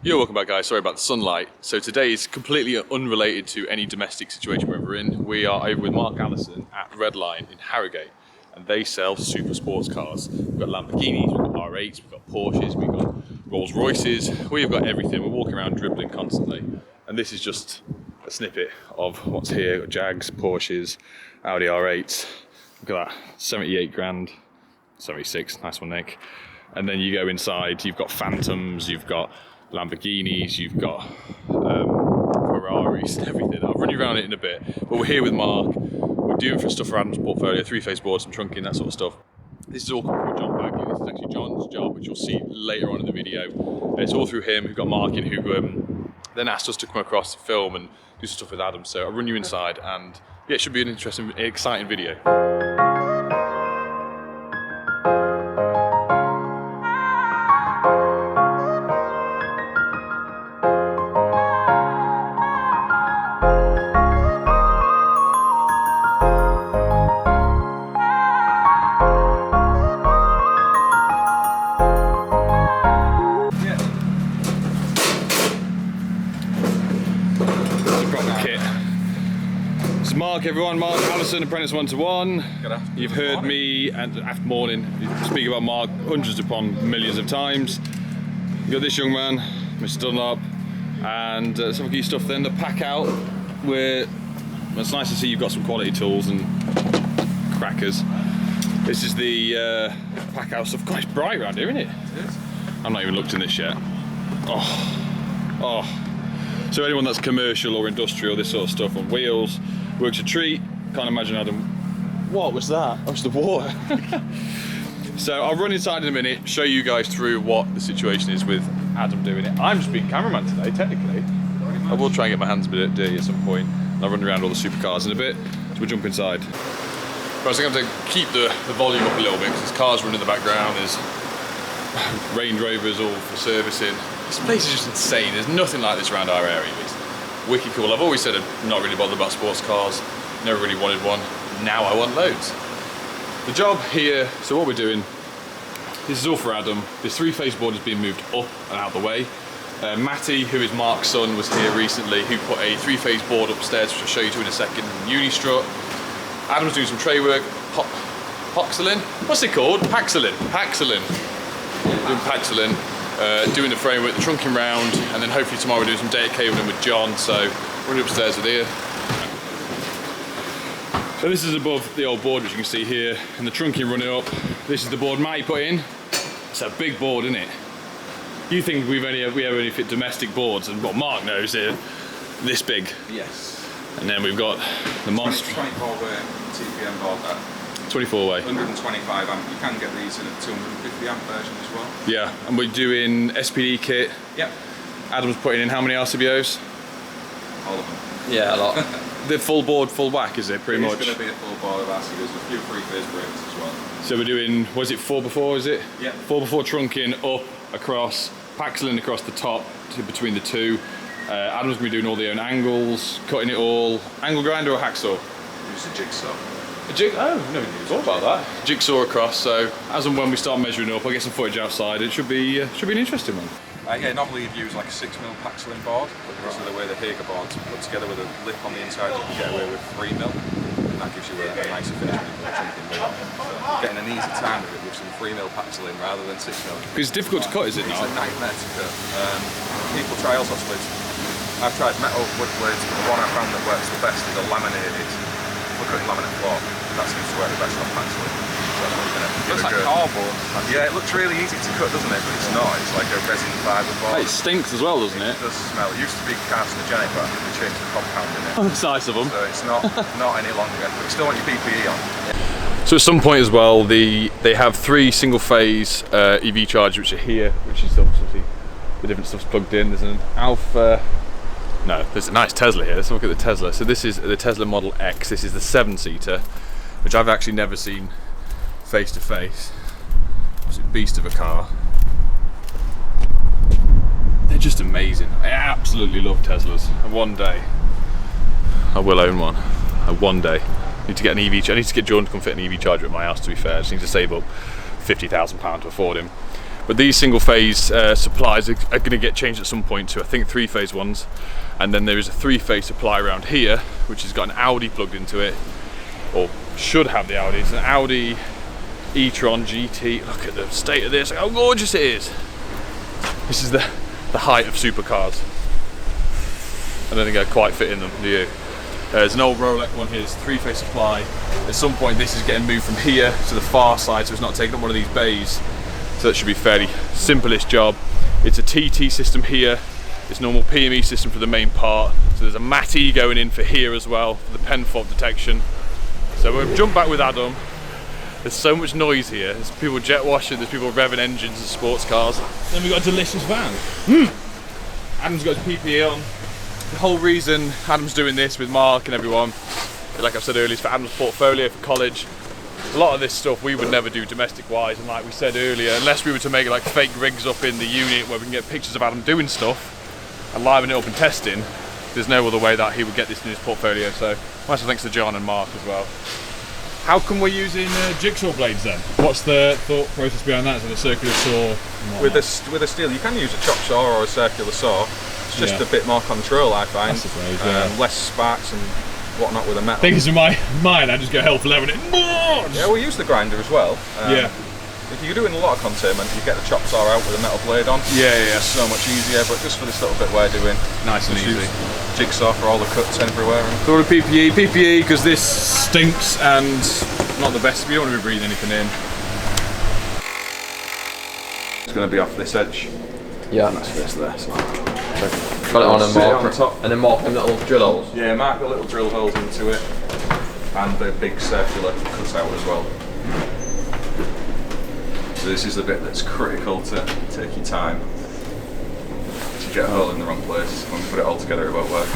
Yo, welcome back guys, sorry about the sunlight. So today is completely unrelated to any domestic situation we're in. We are over with Mark Allison at Redline in Harrogate, and they sell super sports cars. We've got Lamborghinis, we've got R8s, we've got Porsches, we've got Rolls Royces, we've got everything. We're walking around dribbling constantly. And this is just a snippet of what's here. We've got Jags, Porsches, Audi R8s. Look at that, 78 grand, 76, nice one Nick. And then you go inside, you've got Phantoms, you've got Lamborghinis, you've got Ferraris and everything. I'll run you around it in a bit, but we're here with Mark. We're doing for stuff for Adam's portfolio, three-phase boards, some trunking, that sort of stuff. This is all coming from John Bagley. This is actually John's job, which you'll see later on in the video. And it's all through him. We've got Mark in, who then asked us to come across, film and do some stuff with Adam. So I'll run you inside, and yeah, it should be an interesting, exciting video. Mark, everyone, Mark Allison, Apprentice 1-to-1. You've heard me and after morning speak about Mark hundreds upon millions of times. You got this young man, Mr. Dunlop, and some key stuff. Then the pack out, where it's nice to see you've got some quality tools and crackers. This is the pack out stuff. God, it's bright around here, isn't it? It is. I've not even looked in this yet. Oh. So anyone that's commercial or industrial, this sort of stuff on wheels, works a treat. Can't imagine Adam. What was that? That was the water. So I'll run inside in a minute, show you guys through what the situation is with Adam doing it. I'm just being cameraman today, technically. I will try and get my hands a bit dirty at some point, and I'll run around all the supercars in a bit. So we'll jump inside. Right, so I'm going to keep the volume up a little bit because there's cars running in the background. There's Range Rovers all for servicing. This place is just insane. There's nothing like this around our area. It's wicked cool. I've always said I'm not really bothered about sports cars. Never really wanted one. Now I want loads. The job here, so what we're doing, this is all for Adam. This three-phase board is being moved up and out of the way. Matty, who is Mark's son, was here recently, who put a three-phase board upstairs, which I'll show you to in a second, Unistrut. Adam's doing some tray work. Poxelin? What's it called? Paxelin. Doing Paxelin. Doing the framework, the trunking round, and then hopefully tomorrow we're doing some data cabling with John, so we're upstairs with here. So this is above the old board, which you can see here, and the trunking running up. This is the board Matty put in. It's a big board, isn't it? You think we only fit domestic boards, and what Mark knows, they're this big. Yes. And then we've got the monster. 24-way TPM board that. 24-way. 125 amp. You can get these in a 250 amp version as well. Yeah, and we're doing SPD kit. Yep. Adam's putting in how many RCBOs? All of them. Yeah, a lot. The full board, full whack, is it, pretty much? It's going to be a full board of RCBOs with a few three-phase brakes as well. So we're doing, was it 4x4, is it? Yeah. 4x4 trunking up, across, Paxelin across the top, between the two. Adam's going to be doing all the own angles, cutting it all. Angle grinder or hacksaw? Use a jigsaw. Oh, no, we never thought about that. Jigsaw across, so as and when we start measuring up, I'll get some footage outside. It should be an interesting one. Yeah, normally you'd use like a 6mm Paxelin board, but because of the way the Hager board's put together with a lip on the inside, you can get away with 3mm, and that gives you a nicer finish when you put something with it. So getting an easy time with it with some 3mm Paxelin rather than 6mm. Because it's difficult to cut, is it not? It's a nightmare to cut. People try all sorts of blades. I've tried metal wood blades, but the one I found that works the best is a laminated, cutting laminate floor. That seems to work the best on Paxelin. It looks like cardboard. Yeah, it looks really easy to cut, doesn't it? But it's not. It's like a resin fibre board. It stinks as well, doesn't it? It does smell. It used to be carcinogenic, but I think they changed the compound in it. Oh, it's nice of them. So it's not any longer. But you still want your PPE on. So at some point as well, they have 3 single-phase EV chargers which are here, which is obviously the different stuff's plugged in. There's an Alpha. No, there's a nice Tesla here. Let's look at the Tesla. So this is the Tesla Model X. This is the 7-seater, which I've actually never seen face to face. It's a beast of a car. They're just amazing. I absolutely love Teslas. And one day I will own one. One day. I need to get an EV. I need to get Jordan to come fit an EV charger at my house. To be fair, I just need to save up £50,000 to afford him. But these single phase supplies are going to get changed at some point to, I think, 3-phase ones. And then there is a 3-phase supply around here, which has got an Audi plugged into it, or should have the Audi. It's an Audi e-tron GT. Look at the state of this, look how gorgeous it is. This is the height of supercars. I don't think I quite fit in them, do you? There's an old Rolex one here, it's a 3-phase supply. At some point this is getting moved from here to the far side, so it's not taking up one of these bays. So that should be fairly simplest job. It's a TT system here, it's normal PME system for the main part. So there's a MAT-E going in for here as well, for the pen fault detection. So we'll jump back with Adam. There's so much noise here. There's people jet washing, there's people revving engines and sports cars. Then we've got a delicious van. Adam's got his PPE on. The whole reason Adam's doing this with Mark and everyone, like I've said earlier, is for Adam's portfolio for college. A lot of this stuff we would never do domestic wise, and like we said earlier, unless we were to make like fake rigs up in the unit where we can get pictures of Adam doing stuff and liven it up and testing, there's no other way that he would get this in his portfolio. So massive thanks to John and Mark as well. How come we're using jigsaw blades then? What's the thought process behind that? Is it a circular saw? With a steel, you can use a chop saw or a circular saw. It's just a bit more control, I find. Less sparks and whatnot with a metal. Because in my mind, I just go hell for level it. Yeah, we use the grinder as well. If you're doing a lot of containment, you get the chop saw out with a metal blade on. Yeah. It's so much easier, but just for this little bit we're doing, nice and easy. Jigsaw for all the cuts everywhere. Thought of PPE because this stinks and not the best. You don't want to be breathing anything in. It's going to be off this edge. Yeah. And that's this there. So. Got it on and mark on top. And then mark them little drill holes. Yeah, mark the little drill holes into it, and the big circular cutout as well. So this is the bit that's critical to take your time. If you get a hole in the wrong place, when we put it all together, it won't work.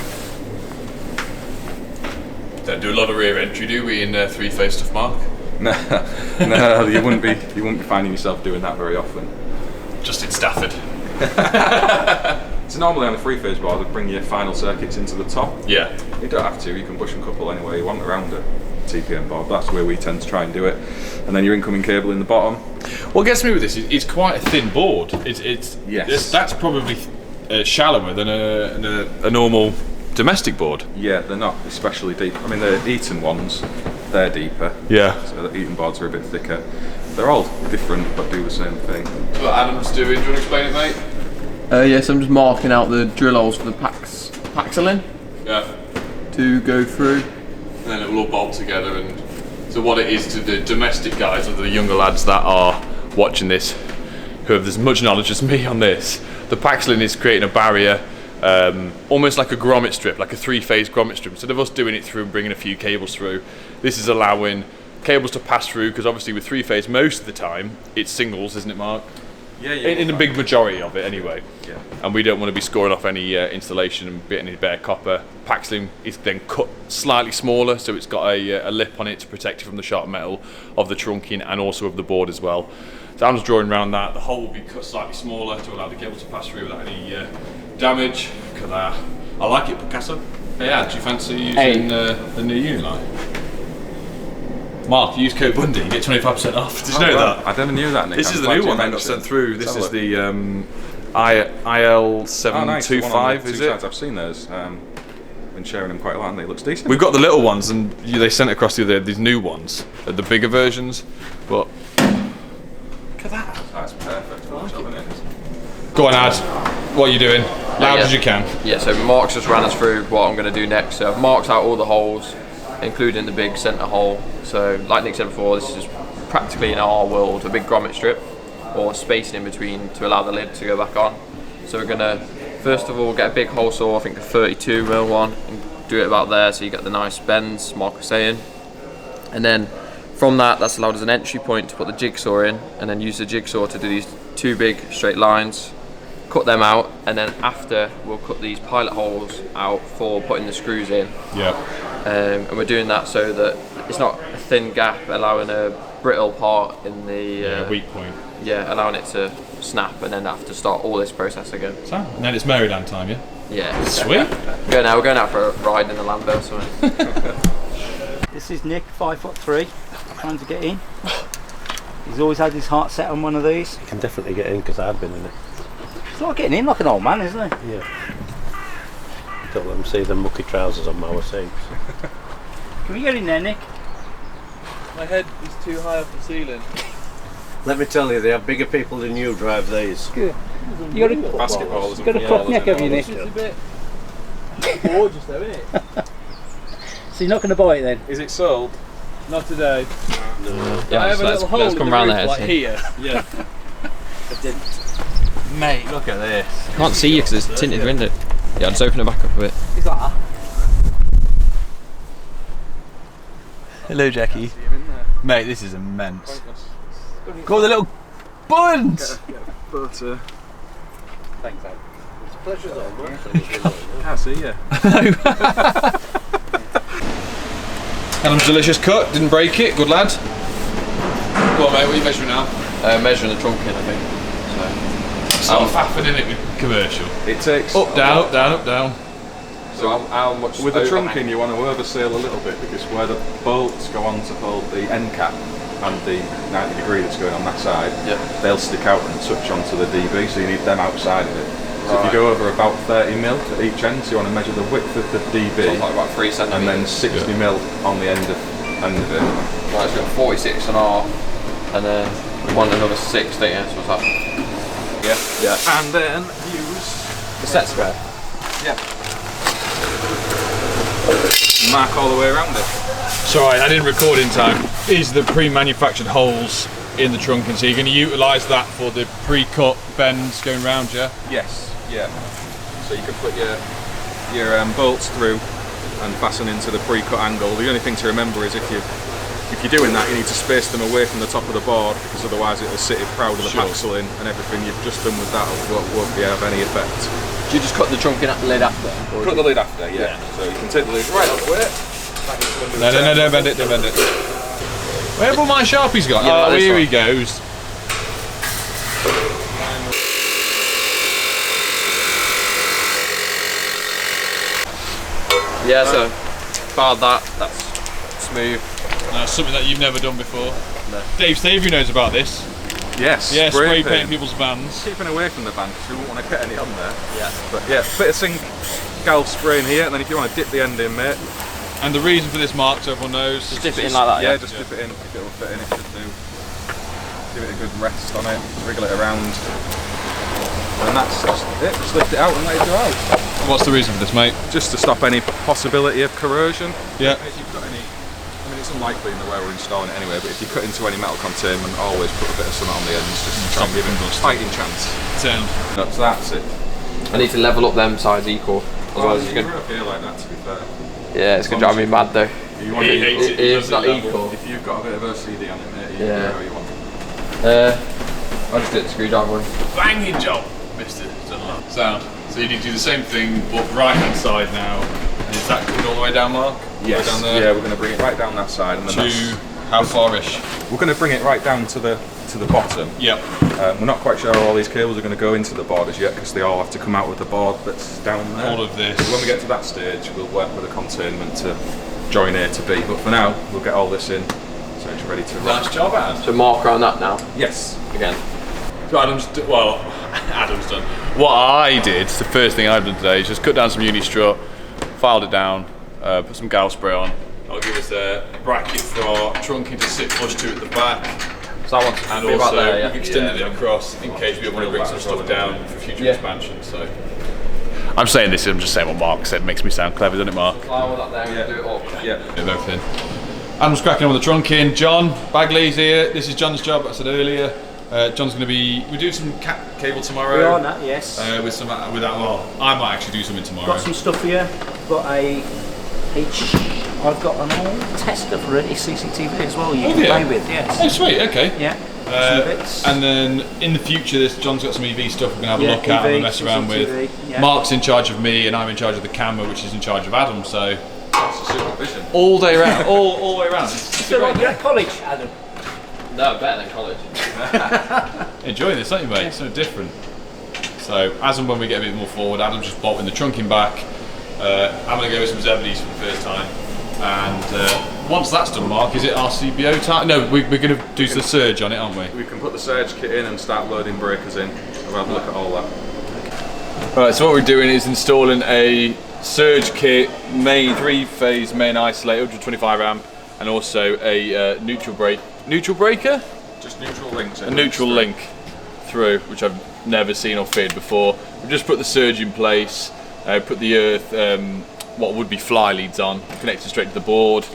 Don't do a lot of rear entry, do we, in 3-phase stuff, Mark? No, you wouldn't be finding yourself doing that very often. Just in Stafford. So normally on the 3-phase board, I'd bring your final circuits into the top. Yeah. You don't have to, you can bush and couple anywhere you want around a TPM board. That's where we tend to try and do it. And then your incoming cable in the bottom. What gets me with this is it's quite a thin board. That's probably shallower than a normal domestic board. Yeah, they're not especially deep. I mean, the Eaton ones, they're deeper. Yeah. So the Eaton boards are a bit thicker. They're all different, but do the same thing. What Adam's doing, do you want to explain it, mate? Yes, I'm just marking out the drill holes for the paxolin to go through. And then it will all bolt together. And so what it is to the domestic guys, or the younger lads that are watching this, who have as much knowledge as me on this, the paxolin is creating a barrier, almost like a grommet strip, like a 3-phase grommet strip. Instead of us doing it through and bringing a few cables through, this is allowing cables to pass through, because obviously with 3-phase most of the time it's singles, isn't it, Mark? Yeah. In the big majority of it anyway. Yeah. And we don't want to be scoring off any installation and getting any bare copper. Paxolin is then cut slightly smaller, so it's got a lip on it to protect you from the sharp metal of the trunking and also of the board as well. So I'm just drawing around that. The hole will be cut slightly smaller to allow the cable to pass through without any damage. Look at that. I like it, Picasso. Hey, Ad, do you fancy using the new unit line? Mark, use code Bundy, you get 25% off. Did you know that? I never knew that, Nick. This is the new one that got sent through. This is the IL725, is it? I've seen those. Been sharing them quite a lot, and they look decent. We've got the little ones, and they sent across these new ones, the bigger versions. But look at that. That's perfect. Go on, Ad. What are you doing? Loud as you can. Yeah, so Mark's just ran us through what I'm going to do next. So I've marked out all the holes, including the big centre hole. So like Nick said before, this is practically in our world a big grommet strip, or spacing in between to allow the lid to go back on. So we're going to first of all get a big hole saw, I think a 32mm one, and do it about there so you get the nice bends Mark was saying. And then from that's allowed us an entry point to put the jigsaw in, and then use the jigsaw to do these 2 big straight lines, cut them out, and then after we'll cut these pilot holes out for putting the screws in. Yeah. And we're doing that so that it's not a thin gap, allowing a brittle part in the weak point. Yeah, allowing it to snap, and then have to start all this process again. So, and then it's Maryland time, yeah? Yeah. Sweet. We're going out for a ride in the Lambo or something. This is Nick, 5'3", trying to get in. He's always had his heart set on one of these. You can definitely get in because I've been in it. He's not getting in like an old man, isn't he? Yeah. Don't let them see the mucky trousers on my seats. Can we get in there, Nick? My head is too high off the ceiling. Let me tell you, they have bigger people than you drive these. Good. You got a Basketball is got a crop neck, have you, Nick? It's a bit gorgeous though, isn't it? So you're not going to buy it then? Is it sold? Not today. Yeah, I have a little hole let's in come the round roof, there. like see. here. Yeah. Mate, look at this. Can't see you because it's tinted window. Yeah, just open it back up a bit. He's like that. Hello, Jackie. Mate, this is immense. Got the little buns! Butter. Thanks, Adam. It's a pleasure though. Can't see you. Adam's delicious cut, didn't break it, good lad. Go on mate, what are you measuring now? Measuring the trunk in, I think. It's not faffing in it with commercial. It takes Up, down, up, down, up, down. So how much? with the trunking you want to oversail a little bit because where the bolts go on to hold the end cap and the 90 degree that's going on that side, they'll stick out and touch onto the DB, so you need them outside of it. So if you go over about 30 mil at each end, so you want to measure the width of the DB, Like about 3 centimeters. and then 60 mil on the end of it. Right, it's got 46 and a half, and then we want another 6, don't you? So what's that? Yeah. And then use The set square. mark all the way around it. Sorry, I didn't record in time. Is the pre-manufactured holes in the trunk, and so you're going to utilise that for the pre-cut bends going round, yeah? Yes, yeah. So you can put your bolts through and fasten into the pre-cut angle. The only thing to remember is if you're doing that, you need to space them away from the top of the board because otherwise it'll sit proud of the axle in, and everything you've just done with that won't be have any effect. Do you just cut the trunk in at the lid after? Cut the lid after, yeah. So you can take the lid right off the way. No, don't bend it, don't bend it. Where have all my Sharpies gone? Yeah, Oh, this here one. he goes. Yeah, so bar that's smooth. Something that you've never done before. No. Dave Stavery knows about this. Yes, Yeah, spray paint. paint people's vans. Keeping away from the band because we won't want to get any on there. Yeah. But yeah, bit of zinc gal spray in here, and then if you want to dip the end in, mate. And the reason for this mark, so everyone knows. Just dip it in like that, Yeah, yeah? just dip it in. If it'll fit in, it should do. Give it a good rest on it, wriggle it around. And that's just it, just lift it out and let it dry. What's the reason for this, mate? Just to stop any possibility of corrosion. Yeah. If you've got any, I mean it's unlikely in the way we're installing it anyway, but if you cut into any metal containment, always put a bit of something on the ends just to try and give it a fighting chance. Sound. So that's it. I need to level up them sides equal. Otherwise it's You're gonna, okay like that, to be fair. yeah, it's gonna drive me mad though. You want it, It's not equal. if you've got a bit of OCD on it, mate, you Yeah. do how you want. I'll just do it the screwdriver way. Banging job, Mr. Dunlop. Sound. So you need to do the same thing, but right hand side now. And is that coming all the way down, Mark? Yes. Down there? Yeah, we're going to bring it right down that side, and then To how far-ish? we're going to bring it right down to the bottom. Yep. We're not quite sure how all these cables are going to go into the borders yet because they all have to come out with the board that's down there. All of this. When we get to that stage, we'll work with a containment to join A to B. But for now, we'll get all this in, so it's ready to rock. Nice job, Adam. So mark around that now, Yes. again. So Adam's done. What I did, the first thing I've done today, is just cut down some uni strut, filed it down, put some gal spray on. I'll give us a bracket for our trunking to sit flush to at the back. So I want to And be about also, there, yeah. we've extended it across in case we want to bring some stuff down for future expansion. So, I'm saying this. I'm just saying what Mark said. Makes me sound clever, doesn't it, Mark? Fly all that there and do it up. Yeah. And everything. Adam's cracking on with the trunking. John Bagley's here. This is John's job. I said earlier. John's going to be. We're doing some cable tomorrow. We are that, yes. With that. Well, I might actually do something tomorrow. Got some stuff here. Got I've got an old tester for a CCTV as well. You can play with, yes. Oh, sweet. Okay. Yeah. Some bits. And then in the future, John's got some EV stuff we're going to have a look at EV, and mess around with. CCTV, yeah. Mark's in charge of me, and I'm in charge of the camera, which is in charge of Adam. So That's the supervision. all day round, all the way around. It's So like you're at college, Adam. No, better than college. enjoying this, aren't you, mate? It's so different. So as and when we get a bit more forward, Adam's just bolting the trunking back. I'm going to go with some Zebedees for the first time, and once that's done, Mark, is it RCBO time? No, we're going to do the surge on it, aren't we? We can put the surge kit in and start loading breakers in. We'll have a look at all that. Right, so what we're doing is installing a surge kit, main 3-phase main isolator, 125 amp, and also a neutral breaker? Just neutral links. A neutral link through, which I've never seen or fitted before. We've just put the surge in place, put the earth, what would be fly leads on, connected straight to the board,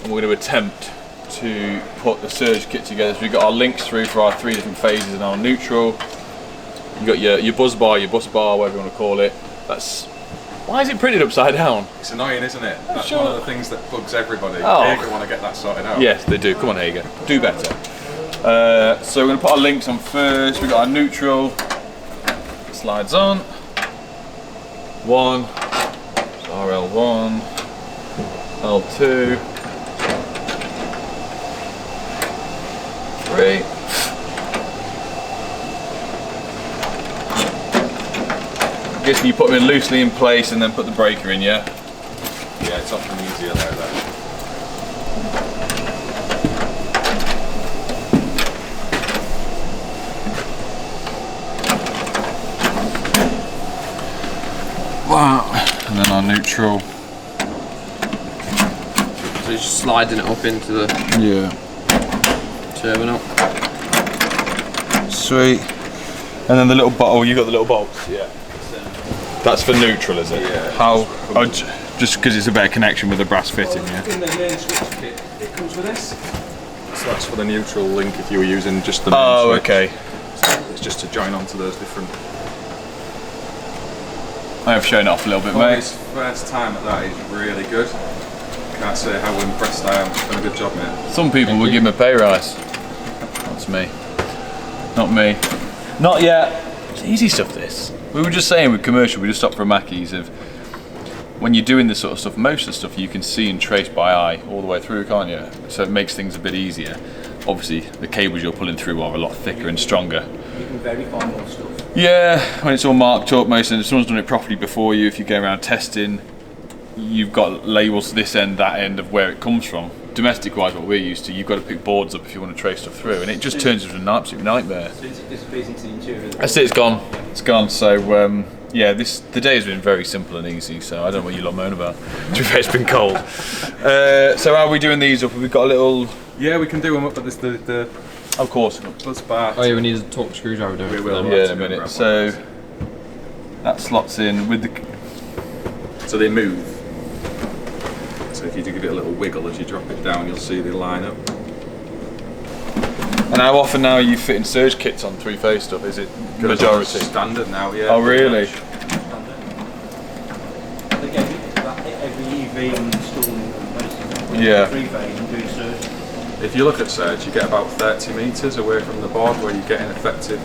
and we're going to attempt to put the surge kit together. So we've got our links through for our 3 different phases and our neutral. You've got your buzz bar, your bus bar, whatever you want to call it. That's, why is it printed upside down? It's annoying, isn't it? That's sure. one of the things that bugs everybody. Oh. Hager want to get that sorted out. Yes, they do. Come on, Hager. Do better. So we're going to put our links on first. We've got our neutral. Slides on. 1. RL1. L2. 3. I guess you put them in loosely in place and then put the breaker in, yeah? Yeah, it's often easier like that. Wow. And then our neutral. So you're just sliding it up into the terminal. Sweet. And then the little bottle, you got the little bolts? Yeah. That's for neutral, is it? Yeah. How? Oh, just because it's a better connection with the brass fitting, yeah? In the main switch kit, it comes with this. So that's for the neutral link if you were using just the main switch. Okay. So it's just to join onto those different... I have shown it off a little bit, For mate. his first time at that is really good. Can't say how impressed I am. It's done a good job, mate. Some people would give him a pay rise. That's me. Not me. Not yet. It's easy stuff, this. We were just saying with commercial, we just stopped for Mackey's, of when you're doing this sort of stuff, most of the stuff you can see and trace by eye all the way through, can't you? So it makes things a bit easier. Obviously, the cables you're pulling through are a lot thicker and stronger. You can verify more stuff. Yeah, when it's all marked up, most of it, if someone's done it properly before you, if you go around testing, you've got labels this end, that end of where it comes from. Domestic wise, what we're used to, you've got to pick boards up if you want to trace stuff through, and it just turns into an absolute nightmare. Since it disappears into the interior. That's it, it's gone. It's gone. So yeah, the day has been very simple and easy. So I don't know what you lot moan about. To be fair, it's been cold. So how are we doing these up? We've got a little. Yeah, we can do them up, but there's the Of course. buzz bar. Oh yeah, we need a torque screwdriver, don't we? We will. Yeah, in a minute. So that slots in with the. So they move. So if you do give it a little wiggle as you drop it down, you'll see they line up. And how often now are you fitting surge kits on 3-phase stuff? Is it majority? Standard now, yeah. Oh really? Every EV installing most Yeah. 3-phase and doing surge. If you look at surge, you get about 30 metres away from the board where you're getting effective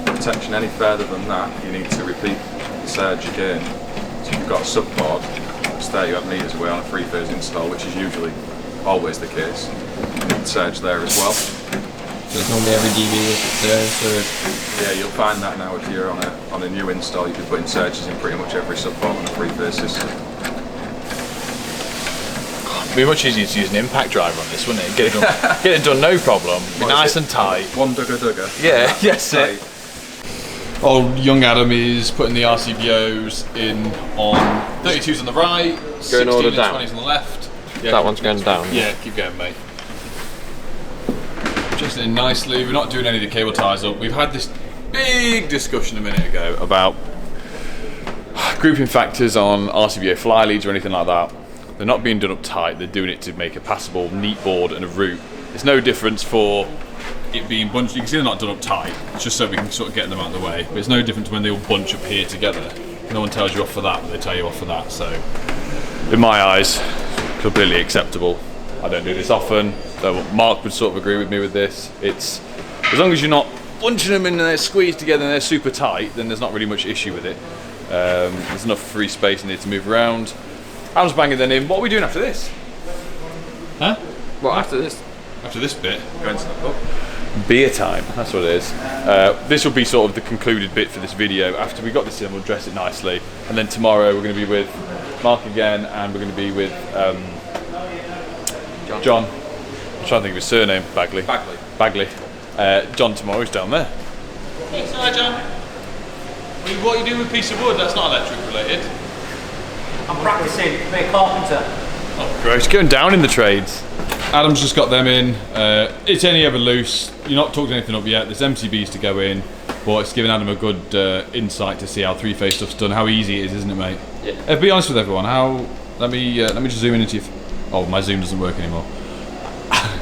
protection. Any further than that, you need to repeat the surge again. So if you've got a sub-board, it's 30 odd metres away on a 3-phase install, which is usually always the case. You need surge there as well. So it's normally every DV with surge. Yeah, you'll find that now if you're on a new install, you'll be putting surges in pretty much every sub-board on a 3-phase system. It'd be much easier to use an impact driver on this, wouldn't it? Get it done no problem. Be nice and tight. One dugger. Yeah, yes it. Old young Adam is putting the RCBOs in on 32s on the right, 16 order and down. 20s on the left. Yeah, That one's going down. Yeah, keep going, mate. Just in nicely. We're not doing any of the cable ties up. We've had this big discussion a minute ago about grouping factors on RCBO fly leads or anything like that. They're not being done up tight. They're doing it to make a passable, neat board and a route. There's no difference for it being bunched. You can see they're not done up tight. It's just so we can sort of get them out of the way. But it's no different to when they all bunch up here together. No one tells you off for that, but they tell you off for that. So, in my eyes, completely acceptable. I don't do this often. So Mark would sort of agree with me with this. It's as long as you're not bunching them in and they're squeezed together and they're super tight, then there's not really much issue with it. There's enough free space in there to move around. Adam's banging them in. What are we doing after this? Huh? Well, after this, After this bit? Going to the pub. Beer time, that's what it is. This will be sort of the concluded bit for this video. After we got this in, we'll dress it nicely. And then tomorrow we're going to be with Mark again, and we're going to be with John. I'm trying to think of his surname. Bagley. Bagley. John tomorrow's down there. Hi, John. What are you doing with a piece of wood? That's not electric related. I'm practicing to be a carpenter. Oh, gross. Going down in the trades. Adam's just got them in. It's only ever loose. You're not talking anything up yet. There's MCBs to go in, but it's giving Adam a good insight to see how three-phase stuff's done, how easy it is, isn't it, mate? Yeah. Be honest with everyone. Let me just zoom in into your. Oh, my zoom doesn't work anymore.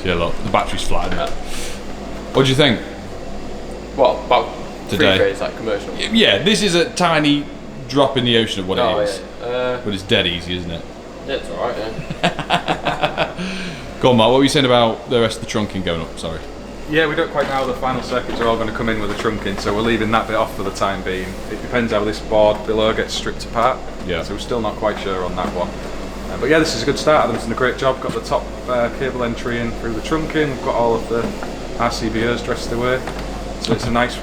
Yeah, look, the battery's flat. Isn't it? What do you think? What about today? Three-phase, like commercial. Yeah, this is a tiny drop in the ocean of what it is. Yeah. But it's dead easy, isn't it? Yeah, it's alright, yeah. Go on, Mark, what were you saying about the rest of the trunking going up? Sorry. Yeah, we don't quite know how the final circuits are all going to come in with the trunking, so we're leaving that bit off for the time being. It depends how this board below gets stripped apart. Yeah. So we're still not quite sure on that one. But yeah, this is a good start. Adam's done a great job. Got the top cable entry in through the trunking. We've got all of the RCBOs dressed away. So it's a nice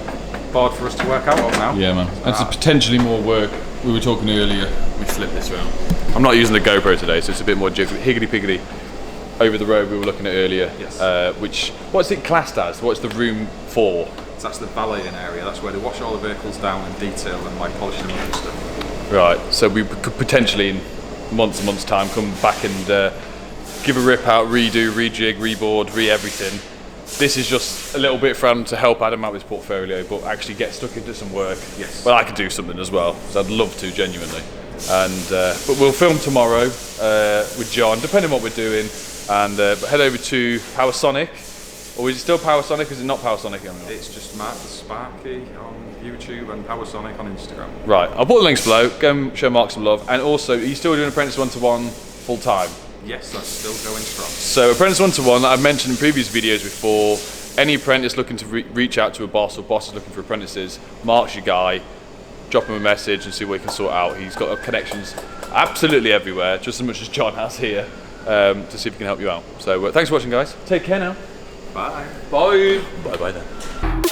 board for us to work out of now. Yeah, man. And it's potentially more work. We were talking earlier. We flipped this around. I'm not using the GoPro today, so it's a bit more higgity-piggity. Over the road we were looking at earlier. Yes. What's it classed as? What's the room for? So that's the valeting area. That's where they wash all the vehicles down and detail them, like polishing them up and stuff. Right. So we could potentially, in months and months' time, come back and give a rip out, redo, rejig, reboard, everything. This is just a little bit for Adam to help Adam out with his portfolio, but actually get stuck into some work. Yes. Well, I could do something as well, so I'd love to, genuinely. And but we'll film tomorrow with John, depending on what we're doing. And but head over to Powersonic, or is it still Powersonic? Or is it not Powersonic anymore? It's just Mark Sparky on YouTube and Powersonic on Instagram. Right, I'll put the links below. Go and show Mark some love. And also, are you still doing Apprentice 1-to-1 full time? Yes, that's still going strong. So Apprentice 1-to-1, I've mentioned in previous videos before. Any apprentice looking to reach out to a boss, or boss is looking for apprentices, Mark's your guy. Drop him a message and see what he can sort out. He's got connections absolutely everywhere, just as much as John has here. To see if he can help you out. So thanks for watching, guys. Take care now. Bye. Bye. Bye bye then.